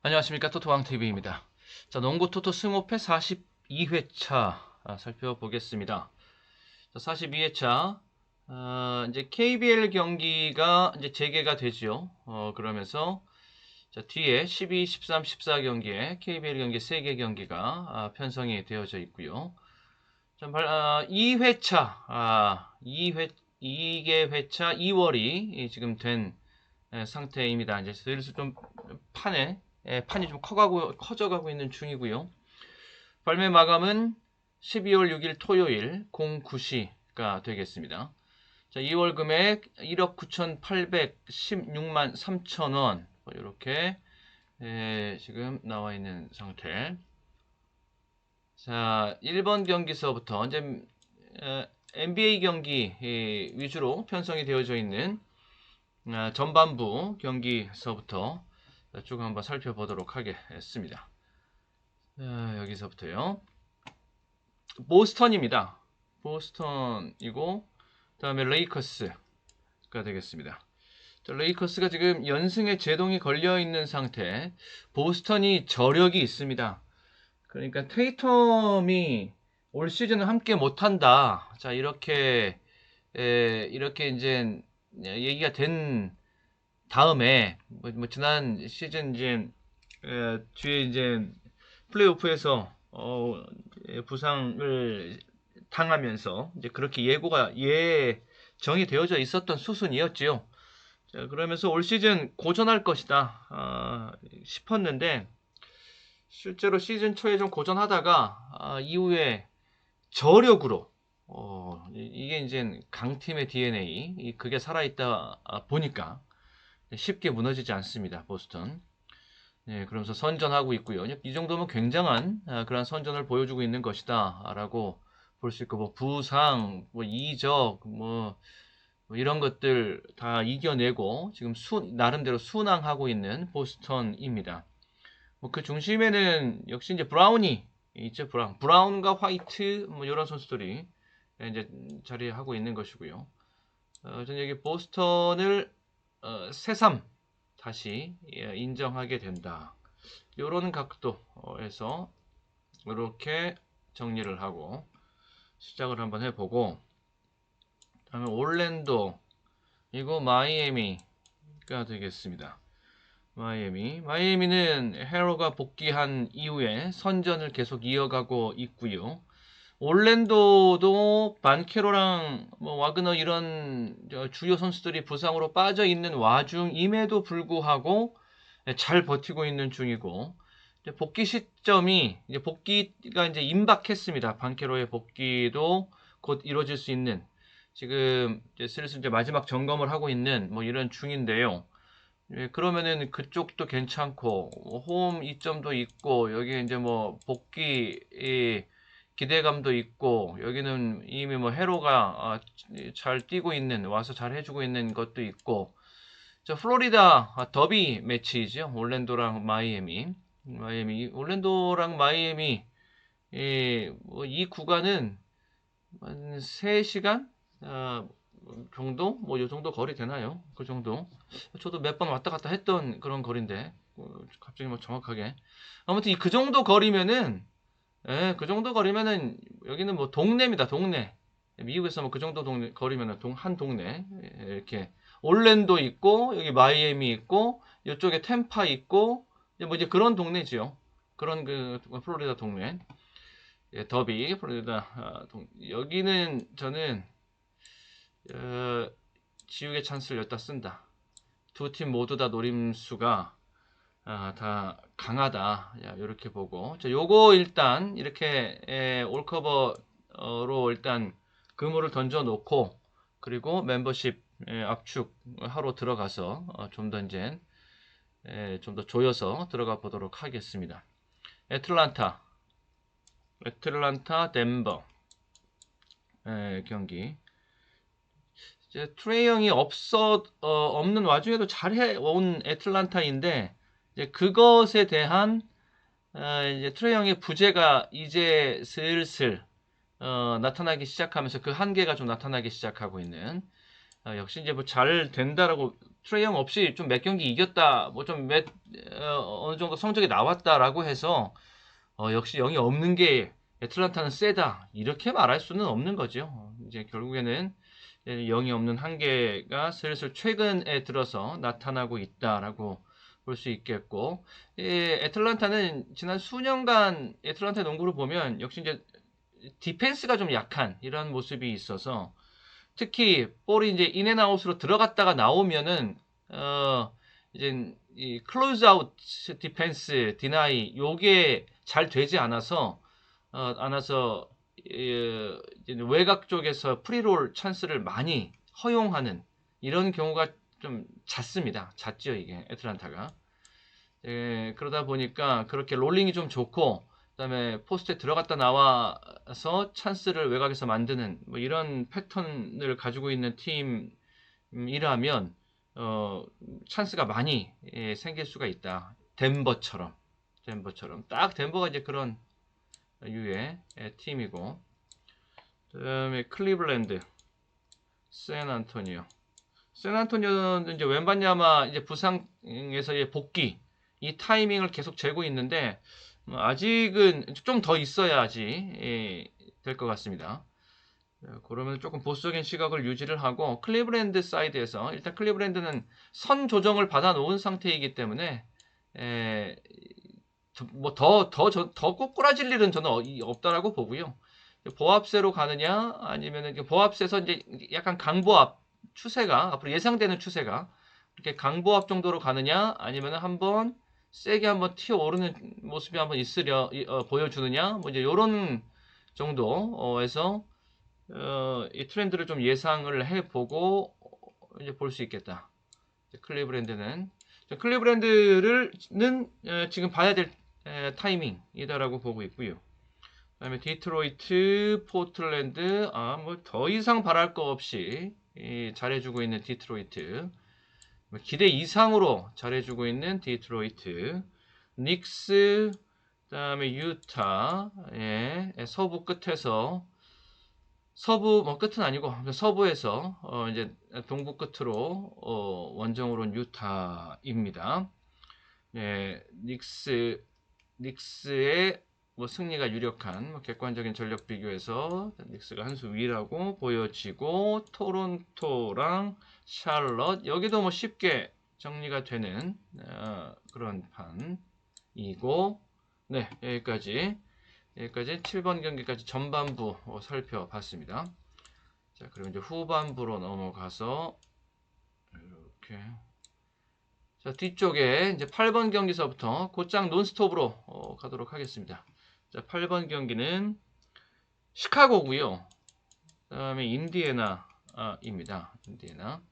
안녕하십니까. 토토왕TV입니다. 자, 농구 토토 스모패 42회차 살펴보겠습니다. 자, 42회차, 이제 KBL 경기가 이제 재개가 되죠. 그러면서, 자, 뒤에 12, 13, 14 경기에 KBL 경기 3개 경기가 편성이 되어져 있고요. 자, 2회차, 2개 회차 2월이 지금 된 상태입니다. 이제 슬슬 좀 판이 좀 커져가고 있는 중이고요. 발매 마감은 12월 6일 토요일 09시가 되겠습니다. 자, 2월 금액 1억 9,816만 3천원 이렇게 지금 나와 있는 상태. 자, 1번 경기서부터 이제 NBA 경기 위주로 편성이 되어져 있는 전반부 경기서부터 쭉 한번 살펴보도록 하겠습니다. 여기서부터요. 보스턴입니다. 보스턴이고 다음에 레이커스가 되겠습니다. 레이커스가 지금 연승에 제동이 걸려 있는 상태. 보스턴이 저력이 있습니다. 그러니까 테이텀이 올 시즌은 함께 못한다. 자, 이렇게 이제 얘기가 된 다음에 지난 시즌 이제 뒤에 이제 플레이오프에서 부상을 당하면서 이제 그렇게 예정이 되어져 있었던 수순이었지요. 자, 그러면서 올 시즌 고전할 것이다 싶었는데 실제로 시즌 초에 좀 고전하다가 이후에 저력으로 이게 이제 강팀의 DNA 그게 살아있다 보니까 쉽게 무너지지 않습니다. 보스턴. 네, 그러면서 선전하고 있고요. 이 정도면 굉장한 그런 선전을 보여주고 있는 것이다 라고 볼 수 있고, 부상, 이적, 이런 것들 다 이겨내고 지금 나름대로 순항하고 있는 보스턴입니다. 그 중심에는 역시 이제 브라운이 있죠. 브라운과 화이트 이런 선수들이 이제 자리하고 있는 것이고요. 저는 여기 보스턴을 새삼 다시 인정하게 된다. 이런 각도에서 이렇게 정리를 하고 시작을 한번 해보고, 다음에 올랜도, 이거 마이애미가 되겠습니다. 마이애미는 헤로가 복귀한 이후에 선전을 계속 이어가고 있고요. 올랜도도 반케로랑 와그너 이런 주요 선수들이 부상으로 빠져 있는 와중임에도 불구하고 잘 버티고 있는 중이고, 복귀 시점이 이제 복귀가 이제 임박했습니다. 반케로의 복귀도 곧 이루어질 수 있는, 지금 이제 슬슬 이제 마지막 점검을 하고 있는 이런 중인데요. 그러면은 그쪽도 괜찮고 홈 이점도 있고 여기 이제 복귀 기대감도 있고, 여기는 이미 헤로가 잘 뛰고 있는, 와서 잘 해주고 있는 것도 있고. 자, 플로리다 더비 매치이죠. 올랜도랑 올랜도랑 마이애미. 이 구간은 한 3시간 정도? 요 정도 거리 되나요? 그 정도. 저도 몇 번 왔다 갔다 했던 그런 거리인데, 갑자기 정확하게. 아무튼 그 정도 거리면은, 그 정도 거리면은 여기는 동네입니다. 동네. 미국에서 그 정도 거리면은 한 동네. 이렇게 올랜도 있고 여기 마이애미 있고 이쪽에 템파 있고 이제 그런 동네지요. 그런 플로리다 동네. 더비 플로리다 여기는 저는 지우개 찬스를 여기다 쓴다. 두 팀 모두 다 노림수가 다 강하다. 이렇게 보고. 자, 요거 일단 이렇게 올커버로 일단 그물을 던져 놓고, 그리고 멤버십 압축하러 들어가서 좀 더 이제 좀 더 조여서 들어가 보도록 하겠습니다. 애틀란타, 덴버 경기. 이제 트레이 형이 없는 와중에도 잘해온 애틀란타인데, 이제 그것에 대한 이제 트레이 형의 부재가 이제 슬슬 나타나기 시작하면서 그 한계가 좀 나타나기 시작하고 있는 역시 이제 뭐 잘 된다라고 트레이 형 없이 좀 몇 경기 이겼다, 뭐 좀 어느 정도 성적이 나왔다라고 해서 역시 영이 없는 게 애틀란타는 세다 이렇게 말할 수는 없는 거죠. 이제 결국에는 영이 없는 한계가 슬슬 최근에 들어서 나타나고 있다라고 볼 수 있겠고, 애틀란타는 지난 수년간 애틀란타 농구를 보면 역시 이제 디펜스가 좀 약한 이런 모습이 있어서, 특히 볼이 이제 인앤아웃으로 들어갔다가 나오면은 이제 이 클로즈 아웃 디펜스 디나이 요게 잘 되지 않아서 이제 외곽 쪽에서 프리롤 찬스를 많이 허용하는 이런 경우가 좀 잦습니다. 잦죠, 이게 애틀란타가. 그러다 보니까 그렇게 롤링이 좀 좋고, 그다음에 포스트에 들어갔다 나와서 찬스를 외곽에서 만드는 뭐 이런 패턴을 가지고 있는 팀이라면 찬스가 많이 생길 수가 있다. 덴버처럼 딱 덴버가 이제 그런 유의 팀이고, 그다음에 클리블랜드, 샌안토니오는 이제 웬반야마 이제 부상에서의 복귀 이 타이밍을 계속 재고 있는데, 아직은 좀 더 있어야지 될 것 같습니다. 그러면 조금 보수적인 시각을 유지를 하고, 클리브랜드 사이드에서 일단 클리브랜드는 선 조정을 받아 놓은 상태이기 때문에 뭐 더 꼬꾸라질 일은 저는 없다라고 보고요. 보합세로 가느냐, 아니면 보합세에서 이제 약간 강보합 추세가 앞으로 예상되는 추세가 이렇게 강보합 정도로 가느냐, 아니면 한번 세게 한번 튀어 오르는 모습이 한번 보여주느냐, 뭐 이제 이런 정도에서 이 트렌드를 좀 예상을 해보고 이제 볼 수 있겠다. 클리브랜드는 지금 봐야 될 타이밍이다라고 보고 있고요. 그다음에 디트로이트, 포틀랜드, 뭐 더 이상 바랄 거 없이 잘해주고 있는 디트로이트, 기대 이상으로 잘해주고 있는 디트로이트, 닉스, 그다음에 유타, 서부 끝에서 뭐 끝은 아니고 서부에서 이제 동부 끝으로 원정으로는 유타입니다. 닉스의 뭐 승리가 유력한 뭐 객관적인 전력 비교에서 닉스가 한 수 위라고 보여지고, 토론토랑 샬럿 여기도 뭐 쉽게 정리가 되는 그런 판이고, 네, 여기까지 7번 경기까지 전반부 살펴봤습니다. 자, 그리고 이제 후반부로 넘어가서 이렇게, 자, 뒤쪽에 이제 8번 경기서부터 곧장 논스톱으로 가도록 하겠습니다. 자, 8번 경기는 시카고고요. 그다음에 인디애나입니다. 인디애나.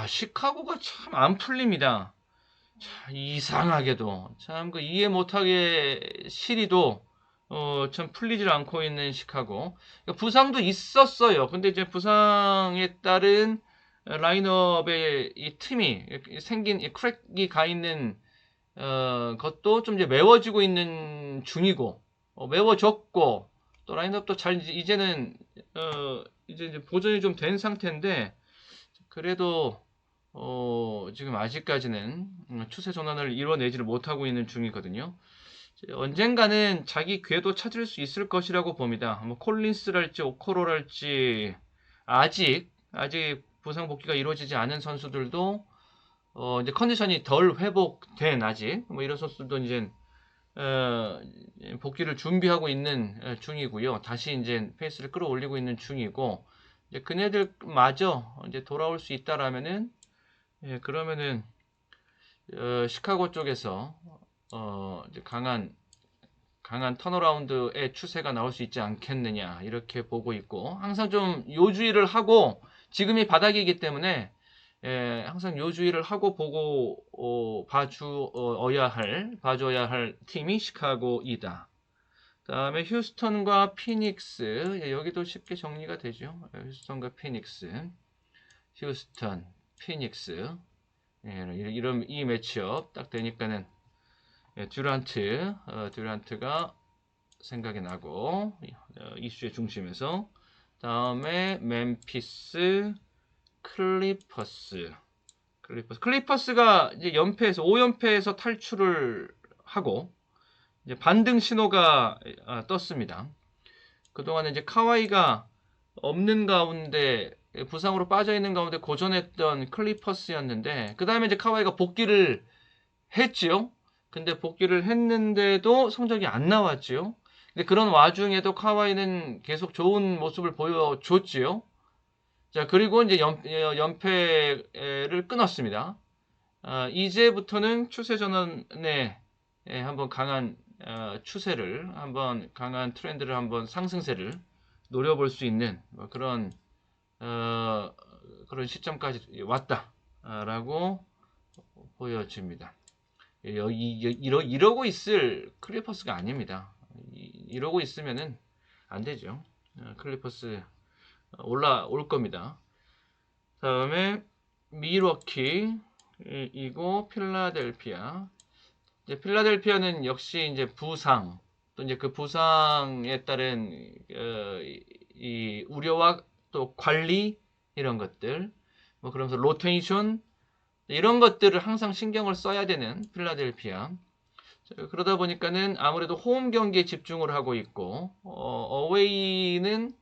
시카고가 참 안 풀립니다. 참 이상하게도 참 그 이해 못하게 시리도 참 풀리질 않고 있는 시카고. 그러니까 부상도 있었어요. 근데 이제 부상에 따른 라인업의 이 틈이 생긴 크랙이 가 있는 것도 좀 이제 메워지고 있는 중이고, 메워졌고, 또 라인업도 잘 이제는 이제 보존이 좀 된 상태인데, 그래도 지금 아직까지는 추세 전환을 이뤄내지를 못하고 있는 중이거든요. 언젠가는 자기 궤도 찾을 수 있을 것이라고 봅니다. 뭐 콜린스랄지 오코로랄지 아직 부상 복귀가 이루어지지 않은 선수들도 이제 컨디션이 덜 회복된 아직 뭐 이런 선수들도 이제 복귀를 준비하고 있는 중이고요. 다시 이제 페이스를 끌어올리고 있는 중이고, 이제 그네들마저 이제 돌아올 수 있다라면은, 그러면은 시카고 쪽에서 이제 강한 턴어라운드의 추세가 나올 수 있지 않겠느냐 이렇게 보고 있고, 항상 좀 요주의를 하고, 지금이 바닥이기 때문에 항상 요주의를 하고 보고 봐줘야 할 팀이 시카고이다. 그다음에 휴스턴과 피닉스, 여기도 쉽게 정리가 되죠. 휴스턴과 피닉스, 휴스턴, 피닉스, 이런 이 매치업 딱 되니까는 듀란트가 생각이 나고, 이슈의 중심에서. 다음에 멤피스, 클리퍼스가 이제 연패에서 5연패에서 탈출을 하고 이제 반등 신호가 떴습니다. 그동안에 이제 카와이가 없는 가운데 부상으로 빠져 있는 가운데 고전했던 클리퍼스였는데 그 다음에 이제 카와이가 복귀를 했지요. 근데 복귀를 했는데도 성적이 안 나왔지요. 근데 그런 와중에도 카와이는 계속 좋은 모습을 보여줬지요. 자, 그리고 이제 연패를 끊었습니다. 이제부터는 추세 전환에 한번 강한 추세를, 한번 강한 트렌드를, 한번 상승세를 노려볼 수 있는 뭐 그런 시점까지 왔다라고 보여집니다. 이러고 있을 클리퍼스가 아닙니다. 이러고 있으면은 안 되죠. 클리퍼스 올라올 겁니다. 다음에 밀워키이고 필라델피아. 이제 필라델피아는 역시 이제 부상 또 이제 그 부상에 따른 이 우려와 또 관리 이런 것들 뭐 그러면서 로테이션 이런 것들을 항상 신경을 써야 되는 필라델피아. 그러다 보니까는 아무래도 홈 경기에 집중을 하고 있고 어웨이는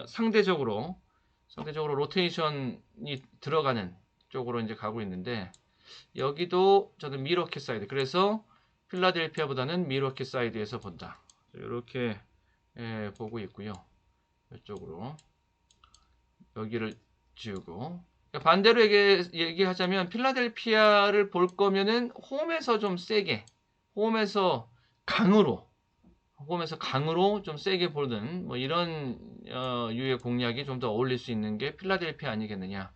상대적으로 로테이션이 들어가는 쪽으로 이제 가고 있는데 여기도 저는 밀워키 사이드 그래서 필라델피아보다는 밀워키 사이드에서 본다 이렇게 보고 있고요. 이쪽으로 여기를 지우고 반대로 얘기하자면 필라델피아를 볼 거면은 홈에서 좀 세게 홈에서 강으로 좀 세게 보는 뭐 이런 유의 공략이 좀 더 어울릴 수 있는 게 필라델피아 아니겠느냐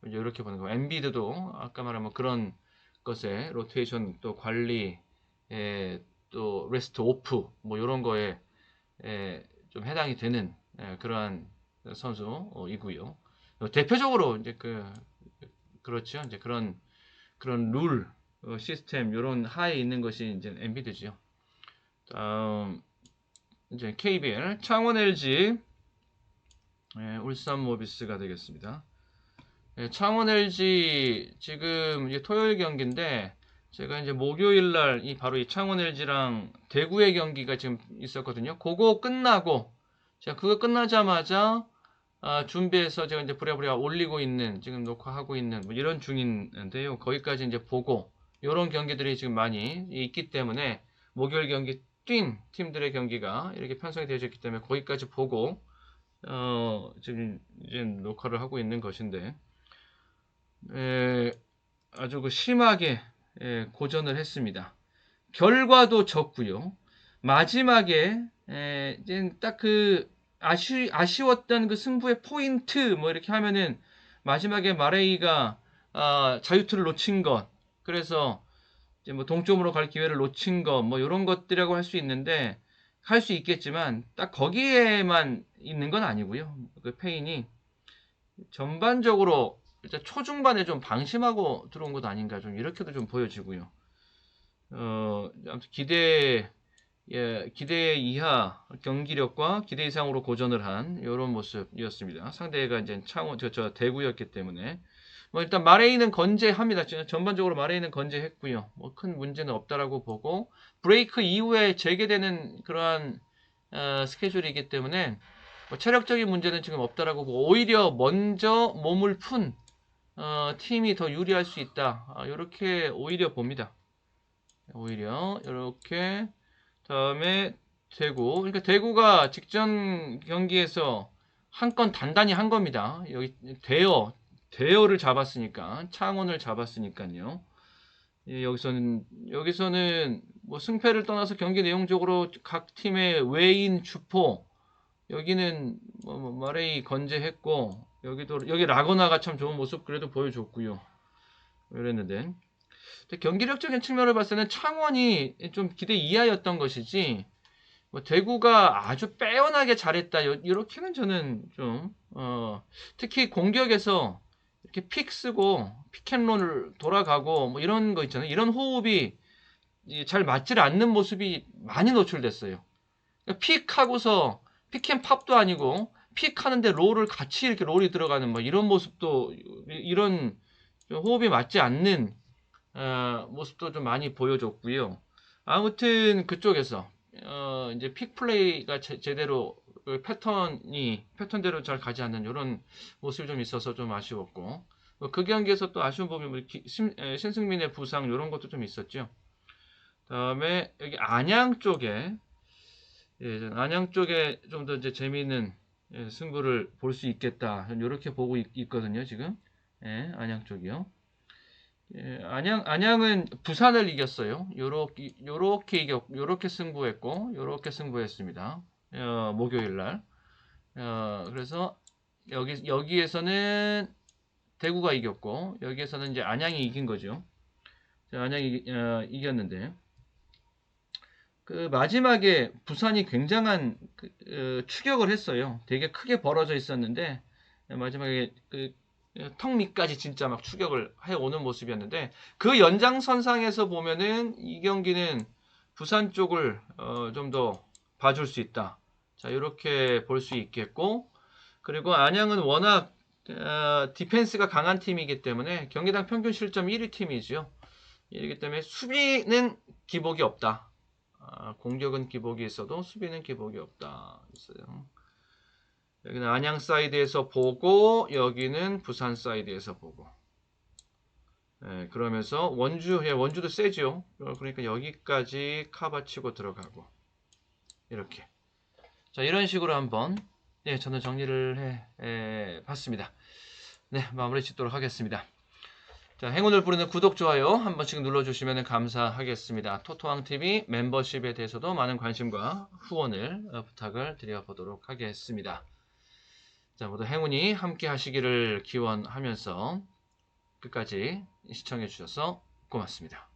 이렇게 보는 거. 엔비드도 아까 말한 뭐 그런 것에 로테이션 또 관리 또 레스트 오프 뭐 이런 거에 좀 해당이 되는 그러한 선수이고요. 대표적으로 이제 그렇죠. 이제 그런 룰 시스템 이런 하에 있는 것이 이제 엔비드죠. 다음 이제 KBL 창원 LG 울산 모비스가 되겠습니다. 창원 LG 지금 이제 토요일 경기인데 제가 이제 목요일 날 바로 이 창원 LG랑 대구의 경기가 지금 있었거든요. 그거 끝나고 제가 그거 끝나자마자 준비해서 제가 이제 부랴부랴 올리고 있는 지금 녹화하고 있는 뭐 이런 중인데요. 거기까지 이제 보고 이런 경기들이 지금 많이 있기 때문에 목요일 경기 뛴 팀들의 경기가 이렇게 편성이 되어졌기 때문에 거기까지 보고 지금 이제 녹화를 하고 있는 것인데 아주 심하게 고전을 했습니다. 결과도 졌고요. 마지막에 이제 딱 아쉬웠던 그 승부의 포인트 뭐 이렇게 하면은 마지막에 마레이가 자유투를 놓친 것 그래서 이제 뭐 동점으로 갈 기회를 놓친 것 뭐 이런 것들이라고 할 수 있는데 할 수 있겠지만 딱 거기에만 있는 건 아니고요. 그 페인이 전반적으로 일단 초중반에 좀 방심하고 들어온 것 아닌가 좀 이렇게도 좀 보여지고요. 아무튼 기대 이하 경기력과 기대 이상으로 고전을 한 이런 모습이었습니다. 상대가 이제 창원 대구였기 때문에 뭐 일단 마레이는 건재합니다. 전반적으로 마레이는 건재했고요. 뭐 큰 문제는 없다라고 보고 브레이크 이후에 재개되는 그러한 스케줄이기 때문에 뭐 체력적인 문제는 지금 없다라고 보고 오히려 먼저 몸을 푼 팀이 더 유리할 수 있다. 이렇게 오히려 봅니다. 오히려 이렇게 다음에 대구. 그러니까 대구가 직전 경기에서 한 건 단단히 한 겁니다. 여기 대여를 잡았으니까 창원을 잡았으니까요. 여기서는 뭐 승패를 떠나서 경기 내용적으로 각 팀의 외인 주포 여기는 뭐 마레이 건재했고 여기 라거나가 참 좋은 모습 그래도 보여줬고요. 이랬는데 경기력적인 측면을 봤을 때는 창원이 좀 기대 이하였던 것이지 뭐 대구가 아주 빼어나게 잘했다 이렇게는 저는 좀 특히 공격에서 이렇게 픽 쓰고 픽앤롤을 돌아가고 뭐 이런 거 있잖아요. 이런 호흡이 잘 맞질 않는 모습이 많이 노출됐어요. 그러니까 픽하고서 픽앤팝도 아니고 픽 하는데 롤을 같이 이렇게 롤이 들어가는 뭐 이런 모습도 이런 좀 호흡이 맞지 않는 모습도 좀 많이 보여줬고요. 아무튼 그쪽에서 이제 픽 플레이가 제대로 그 패턴대로 잘 가지 않는 이런 모습이 좀 있어서 좀 아쉬웠고 그 경기에서 또 아쉬운 부분이 뭐 신승민의 부상 이런 것도 좀 있었죠. 다음에 여기 안양 쪽에 안양 쪽에 좀 더 이제 재미있는 승부를 볼 수 있겠다. 이렇게 보고 있거든요, 지금. 예, 안양 쪽이요. 예, 안양은 부산을 이겼어요. 요렇게 승부했고, 요렇게 승부했습니다. 목요일 날. 그래서 여기에서는 대구가 이겼고, 여기에서는 이제 안양이 이긴 거죠. 안양이 이겼는데, 그 마지막에 부산이 굉장한 추격을 했어요. 되게 크게 벌어져 있었는데 마지막에 턱 밑까지 진짜 막 추격을 해오는 모습이었는데 그 연장선상에서 보면은 이 경기는 부산 쪽을 좀 더 봐줄 수 있다. 자, 이렇게 볼 수 있겠고 그리고 안양은 워낙 디펜스가 강한 팀이기 때문에 경기당 평균 실점 1위 팀이죠. 이기 때문에 수비는 기복이 없다. 공격은 기복이 있어도 수비는 기복이 없다. 있어요. 여기는 안양 사이드에서 보고 여기는 부산 사이드에서 보고. 그러면서 원주도 세죠. 그러니까 여기까지 카바치고 들어가고 이렇게. 자 이런 식으로 한번 저는 정리를 해 봤습니다. 네 마무리 짓도록 하겠습니다. 자, 행운을 부르는 구독, 좋아요 한 번씩 눌러주시면 감사하겠습니다. 토토왕TV 멤버십에 대해서도 많은 관심과 후원을 부탁을 드려보도록 하겠습니다. 자, 모두 행운이 함께 하시기를 기원하면서 끝까지 시청해 주셔서 고맙습니다.